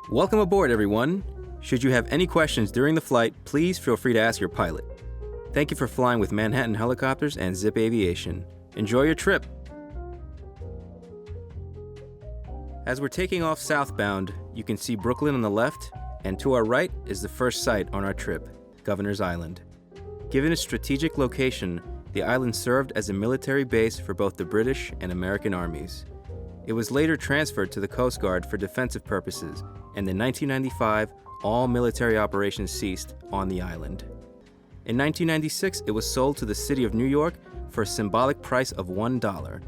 Welcome aboard, everyone. Should you have any questions during the flight, please feel free to ask your pilot. Thank you for flying with Manhattan Helicopters and Zip Aviation. Enjoy your trip. As we're taking off southbound, you can see Brooklyn on the left, and to our right is the first site on our trip, Governor's Island. Given its strategic location, the island served as a military base for both the British and American armies. It was later transferred to the Coast Guard for defensive purposes, and in 1995, all military operations ceased on the island. In 1996, it was sold to the city of New York for a symbolic price of $1.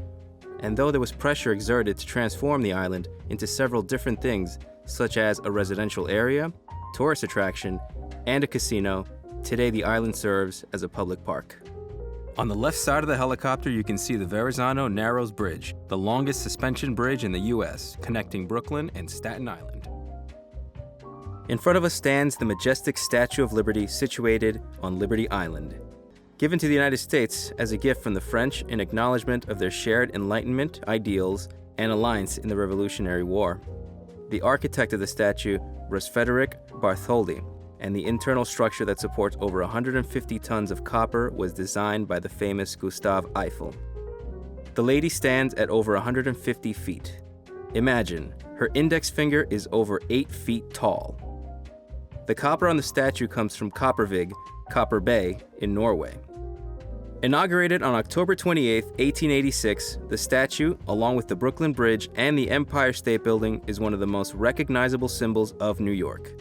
And though there was pressure exerted to transform the island into several different things, such as a residential area, tourist attraction, and a casino, today the island serves as a public park. On the left side of the helicopter, you can see the Verrazano Narrows Bridge, the longest suspension bridge in the U.S., connecting Brooklyn and Staten Island. In front of us stands the majestic Statue of Liberty situated on Liberty Island. Given to the United States as a gift from the French in acknowledgement of their shared Enlightenment ideals and alliance in the Revolutionary War. The architect of the statue was Frederick Bartholdi, and the internal structure that supports over 150 tons of copper was designed by the famous Gustave Eiffel. The lady stands at over 150 feet. Imagine, her index finger is over 8 feet tall. The copper on the statue comes from Kopervik, Copper Bay, in Norway. Inaugurated on October 28, 1886, the statue, along with the Brooklyn Bridge and the Empire State Building, is one of the most recognizable symbols of New York.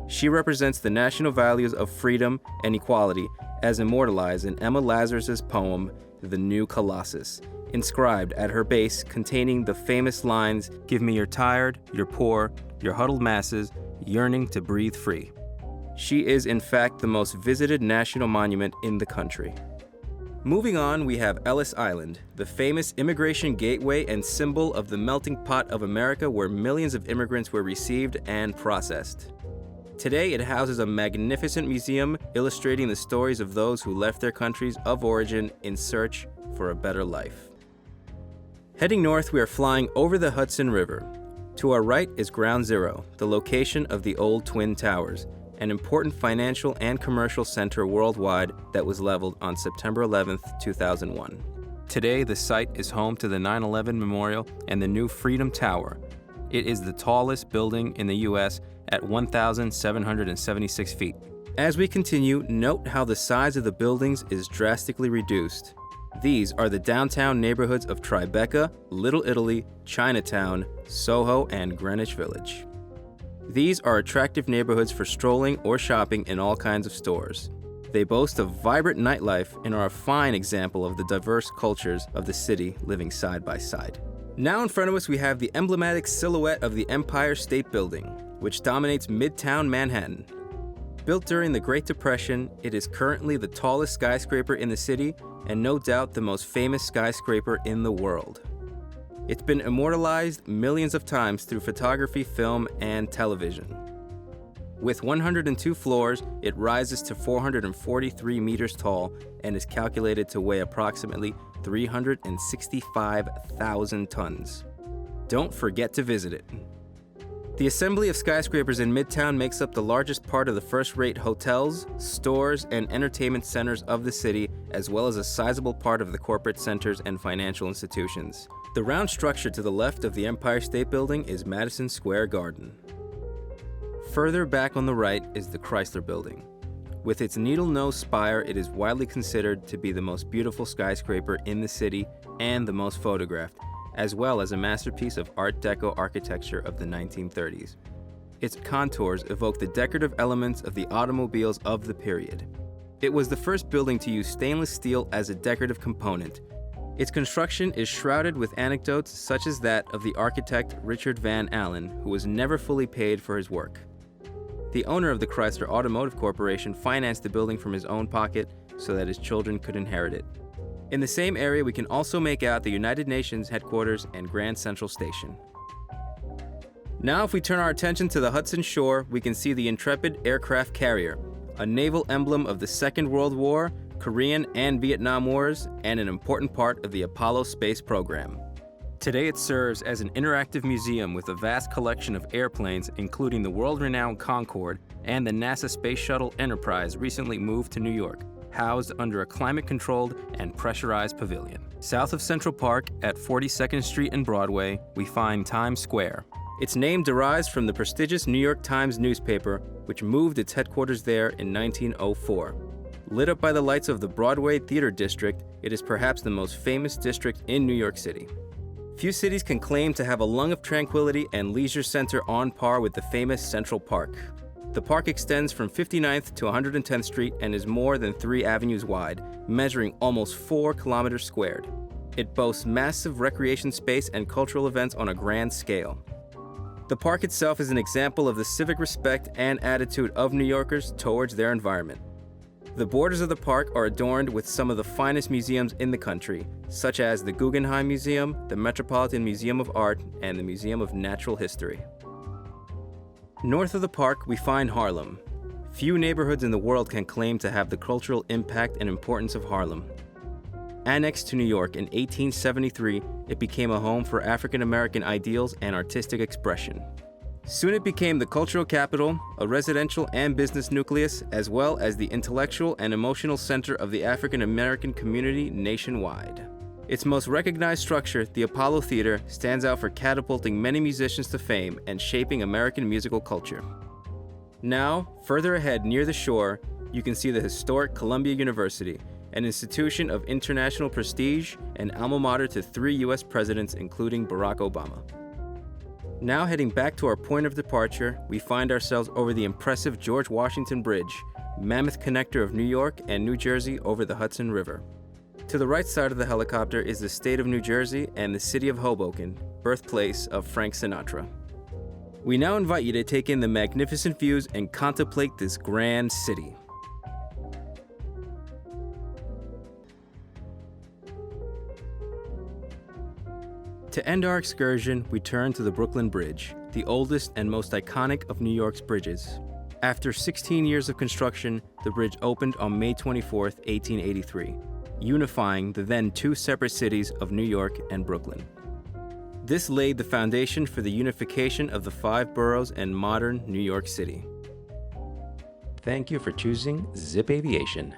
She represents the national values of freedom and equality as immortalized in Emma Lazarus's poem, The New Colossus, inscribed at her base containing the famous lines, "Give me your tired, your poor, your huddled masses, yearning to breathe free." She is in fact the most visited national monument in the country. Moving on, we have Ellis Island, the famous immigration gateway and symbol of the melting pot of America where millions of immigrants were received and processed. Today, it houses a magnificent museum illustrating the stories of those who left their countries of origin in search for a better life. Heading north, we are flying over the Hudson River. To our right is Ground Zero, the location of the old Twin Towers, an important financial and commercial center worldwide that was leveled on September 11, 2001. Today, the site is home to the 9/11 Memorial and the new Freedom Tower. It is the tallest building in the U.S. at 1,776 feet. As we continue, note how the size of the buildings is drastically reduced. These are the downtown neighborhoods of Tribeca, Little Italy, Chinatown, Soho, and Greenwich Village. These are attractive neighborhoods for strolling or shopping in all kinds of stores. They boast a vibrant nightlife and are a fine example of the diverse cultures of the city living side by side. Now in front of us we have the emblematic silhouette of the Empire State Building, which dominates Midtown Manhattan. Built during the Great Depression, it is currently the tallest skyscraper in the city and no doubt the most famous skyscraper in the world. It's been immortalized millions of times through photography, film, and television. With 102 floors, it rises to 443 meters tall and is calculated to weigh approximately 365,000 tons. Don't forget to visit it. The assembly of skyscrapers in Midtown makes up the largest part of the first-rate hotels, stores, and entertainment centers of the city, as well as a sizable part of the corporate centers and financial institutions. The round structure to the left of the Empire State Building is Madison Square Garden. Further back on the right is the Chrysler Building. With its needle-nose spire, it is widely considered to be the most beautiful skyscraper in the city and the most photographed, as well as a masterpiece of Art Deco architecture of the 1930s. Its contours evoke the decorative elements of the automobiles of the period. It was the first building to use stainless steel as a decorative component. Its construction is shrouded with anecdotes such as that of the architect Richard Van Allen, who was never fully paid for his work. The owner of the Chrysler Automotive Corporation financed the building from his own pocket so that his children could inherit it. In the same area, we can also make out the United Nations headquarters and Grand Central Station. Now, if we turn our attention to the Hudson Shore, we can see the Intrepid aircraft carrier, a naval emblem of the Second World War, Korean and Vietnam Wars, and an important part of the Apollo space program. Today it serves as an interactive museum with a vast collection of airplanes, including the world-renowned Concorde and the NASA Space Shuttle Enterprise recently moved to New York, housed under a climate-controlled and pressurized pavilion. South of Central Park at 42nd Street and Broadway, we find Times Square. Its name derives from the prestigious New York Times newspaper, which moved its headquarters there in 1904. Lit up by the lights of the Broadway Theater District, it is perhaps the most famous district in New York City. Few cities can claim to have a lung of tranquility and leisure center on par with the famous Central Park. The park extends from 59th to 110th Street and is more than 3 avenues wide, measuring almost 4 kilometers squared. It boasts massive recreation space and cultural events on a grand scale. The park itself is an example of the civic respect and attitude of New Yorkers towards their environment. The borders of the park are adorned with some of the finest museums in the country, such as the Guggenheim Museum, the Metropolitan Museum of Art, and the Museum of Natural History. North of the park, we find Harlem. Few neighborhoods in the world can claim to have the cultural impact and importance of Harlem. Annexed to New York in 1873, it became a home for African American ideals and artistic expression. Soon it became the cultural capital, a residential and business nucleus, as well as the intellectual and emotional center of the African American community nationwide. Its most recognized structure, the Apollo Theater, stands out for catapulting many musicians to fame and shaping American musical culture. Now, further ahead near the shore, you can see the historic Columbia University, an institution of international prestige and alma mater to 3 U.S. presidents, including Barack Obama. Now heading back to our point of departure, we find ourselves over the impressive George Washington Bridge, mammoth connector of New York and New Jersey over the Hudson River. To the right side of the helicopter is the state of New Jersey and the city of Hoboken, birthplace of Frank Sinatra. We now invite you to take in the magnificent views and contemplate this grand city. To end our excursion, we turn to the Brooklyn Bridge, the oldest and most iconic of New York's bridges. After 16 years of construction, the bridge opened on May 24, 1883, unifying the then 2 separate cities of New York and Brooklyn. This laid the foundation for the unification of the 5 boroughs and modern New York City. Thank you for choosing Zip Aviation.